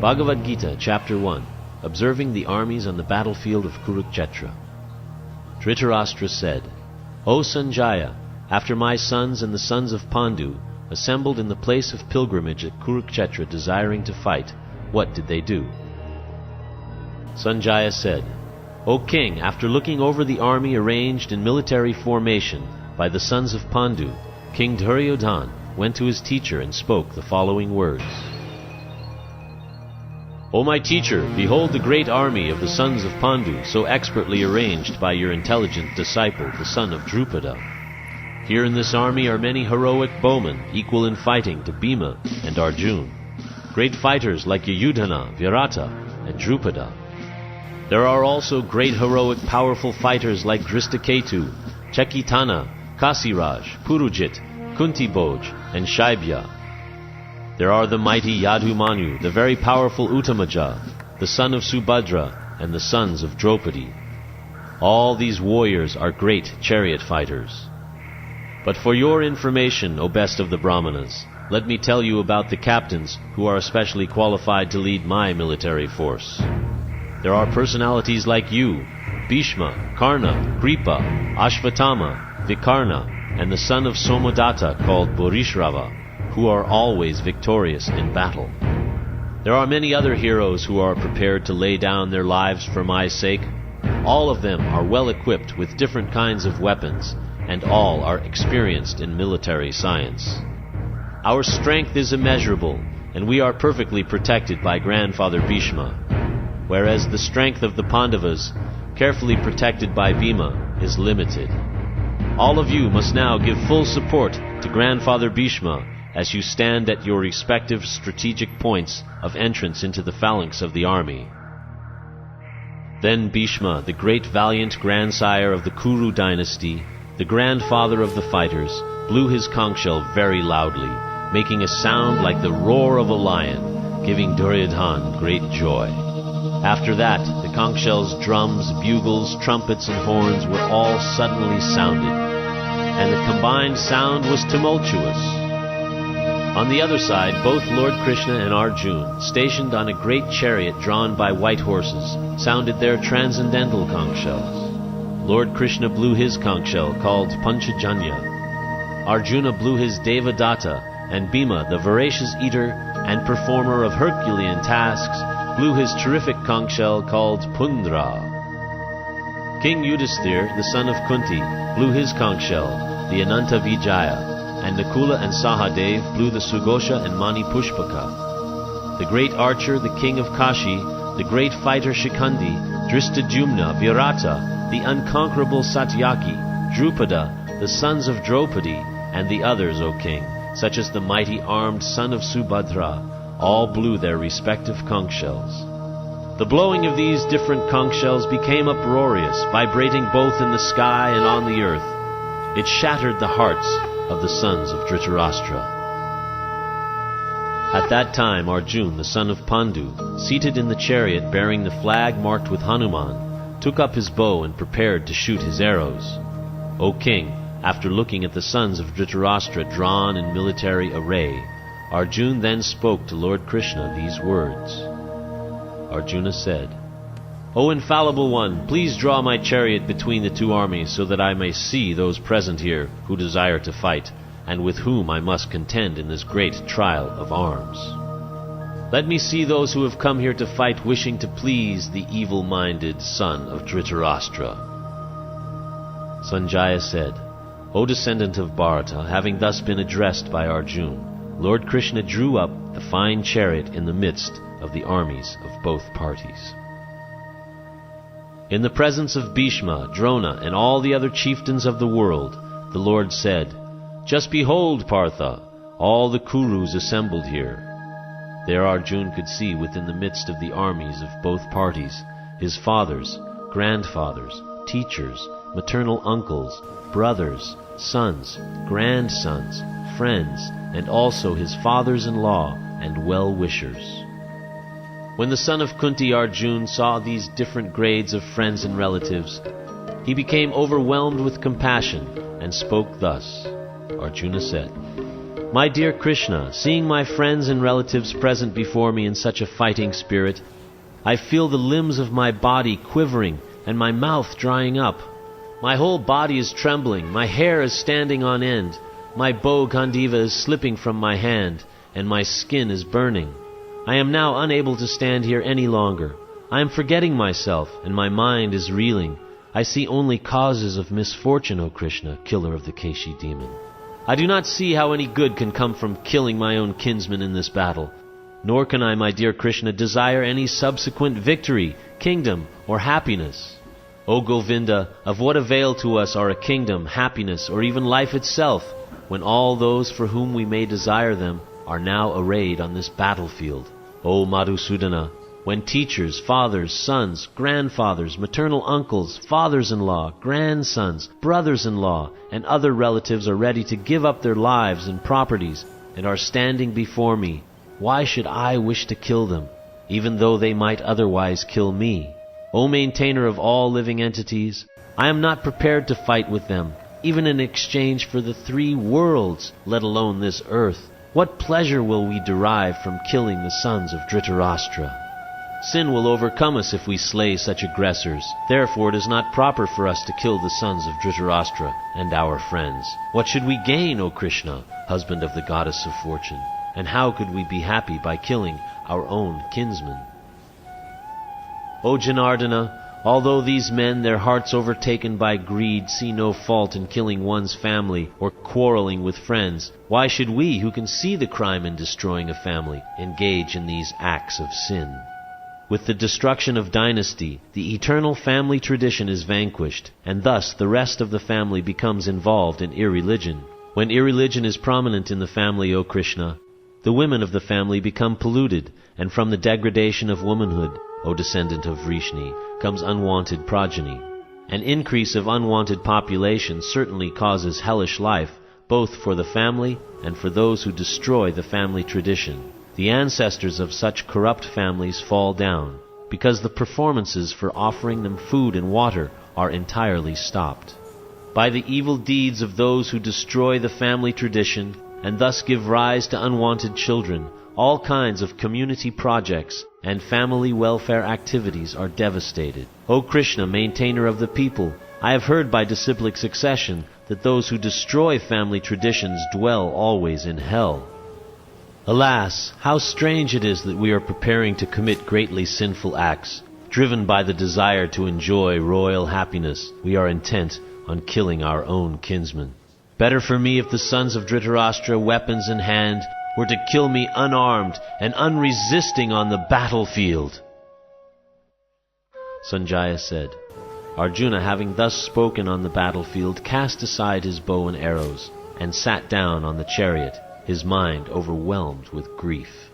Bhagavad Gita, Chapter 1, Observing the Armies on the Battlefield of Kurukshetra. Dhritarashtra said, O Sanjaya, after my sons and the sons of Pandu assembled in the place of pilgrimage at Kurukshetra desiring to fight, what did they do? Sanjaya said, O king, after looking over the army arranged in military formation by the sons of Pandu, King Duryodhana went to his teacher and spoke the following words. O my teacher, behold the great army of the sons of Pandu, so expertly arranged by your intelligent disciple, the son of Drupada. Here in this army are many heroic bowmen, equal in fighting to Bhima and Arjuna, great fighters like Yudhana, Virata, and Drupada. There are also great heroic powerful fighters like Drishtaketu, Chekitana, Kasiraj, Purujit, Kuntibhoj, and Shaibya. There are the mighty Yadumanu, the very powerful Uttamaja, the son of Subhadra, and the sons of Draupadi. All these warriors are great chariot fighters. But for your information, O best of the Brahmanas, let me tell you about the captains who are especially qualified to lead my military force. There are personalities like you, Bhishma, Karna, Kripa, Ashvatthama, Vikarna, and the son of Somadatta called Bharishrava, who are always victorious in battle. There are many other heroes who are prepared to lay down their lives for my sake. All of them are well equipped with different kinds of weapons, and all are experienced in military science. Our strength is immeasurable, and we are perfectly protected by Grandfather Bhishma, whereas the strength of the Pandavas, carefully protected by Bhima, is limited. All of you must now give full support to Grandfather Bhishma as you stand at your respective strategic points of entrance into the phalanx of the army. Then Bhishma, the great valiant grandsire of the Kuru dynasty, the grandfather of the fighters, blew his conch shell very loudly, making a sound like the roar of a lion, giving Duryodhana great joy. After that, the conch shells, drums, bugles, trumpets, and horns were all suddenly sounded, and the combined sound was tumultuous. On the other side, both Lord Krishna and Arjuna, stationed on a great chariot drawn by white horses, sounded their transcendental conch shells. Lord Krishna blew his conch shell, called Panchajanya. Arjuna blew his Devadatta, and Bhima, the voracious eater and performer of Herculean tasks, blew his terrific conch shell, called Pundra. King Yudhisthira, the son of Kunti, blew his conch shell, the Ananta Vijaya, and Nakula and Sahadev blew the Sugosha and Mani Pushpaka. The great archer, the king of Kashi, the great fighter Shikandi, Drishtadyumna, Virata, the unconquerable Satyaki, Drupada, the sons of Draupadi, and the others, O king, such as the mighty armed son of Subhadra, all blew their respective conch shells. The blowing of these different conch shells became uproarious, vibrating both in the sky and on the earth. It shattered the hearts of the sons of Dhritarashtra. At that time Arjuna, the son of Pandu, seated in the chariot bearing the flag marked with Hanuman, took up his bow and prepared to shoot his arrows. O king, after looking at the sons of Dhritarashtra drawn in military array, Arjuna then spoke to Lord Krishna these words. Arjuna said, O infallible one, please draw my chariot between the two armies so that I may see those present here who desire to fight, and with whom I must contend in this great trial of arms. Let me see those who have come here to fight wishing to please the evil-minded son of Dhritarashtra. Sanjaya said, O descendant of Bharata, having thus been addressed by Arjuna, Lord Krishna drew up the fine chariot in the midst of the armies of both parties. In the presence of Bhishma, Drona, and all the other chieftains of the world, the Lord said, Just behold, Partha, all the Kurus assembled here. There Arjuna could see within the midst of the armies of both parties his fathers, grandfathers, teachers, maternal uncles, brothers, sons, grandsons, friends, and also his fathers-in-law and well-wishers. When the son of Kunti Arjun saw these different grades of friends and relatives, he became overwhelmed with compassion and spoke thus. Arjuna said, "My dear Krishna, seeing my friends and relatives present before me in such a fighting spirit, I feel the limbs of my body quivering and my mouth drying up. My whole body is trembling, my hair is standing on end, my bow Gandiva is slipping from my hand, and my skin is burning. I am now unable to stand here any longer. I am forgetting myself, and my mind is reeling. I see only causes of misfortune, O Krishna, killer of the Keshi demon. I do not see how any good can come from killing my own kinsman in this battle. Nor can I, my dear Krishna, desire any subsequent victory, kingdom, or happiness. O Govinda, of what avail to us are a kingdom, happiness, or even life itself, when all those for whom we may desire them are now arrayed on this battlefield? O Madhusudana, when teachers, fathers, sons, grandfathers, maternal uncles, fathers-in-law, grandsons, brothers-in-law, and other relatives are ready to give up their lives and properties and are standing before me, why should I wish to kill them, even though they might otherwise kill me? O maintainer of all living entities, I am not prepared to fight with them, even in exchange for the 3 worlds, let alone this earth. What pleasure will we derive from killing the sons of Dhritarashtra? Sin will overcome us if we slay such aggressors. Therefore it is not proper for us to kill the sons of Dhritarashtra and our friends. What should we gain, O Krishna, husband of the goddess of fortune? And how could we be happy by killing our own kinsmen? O Janardana, although these men, their hearts overtaken by greed, see no fault in killing one's family or quarreling with friends, why should we, who can see the crime in destroying a family, engage in these acts of sin? With the destruction of dynasty, the eternal family tradition is vanquished, and thus the rest of the family becomes involved in irreligion. When irreligion is prominent in the family, O Krishna, the women of the family become polluted, and from the degradation of womanhood, O descendant of Vrishni, comes unwanted progeny. An increase of unwanted population certainly causes hellish life, both for the family and for those who destroy the family tradition. The ancestors of such corrupt families fall down, because the performances for offering them food and water are entirely stopped. By the evil deeds of those who destroy the family tradition, and thus give rise to unwanted children, all kinds of community projects and family welfare activities are devastated. O Krishna, maintainer of the people, I have heard by disciplic succession that those who destroy family traditions dwell always in hell. Alas, how strange it is that we are preparing to commit greatly sinful acts. Driven by the desire to enjoy royal happiness, we are intent on killing our own kinsmen. Better for me if the sons of Dhritarashtra, weapons in hand, were to kill me unarmed and unresisting on the battlefield. Sanjaya said, Arjuna, having thus spoken on the battlefield, cast aside his bow and arrows, and sat down on the chariot, his mind overwhelmed with grief.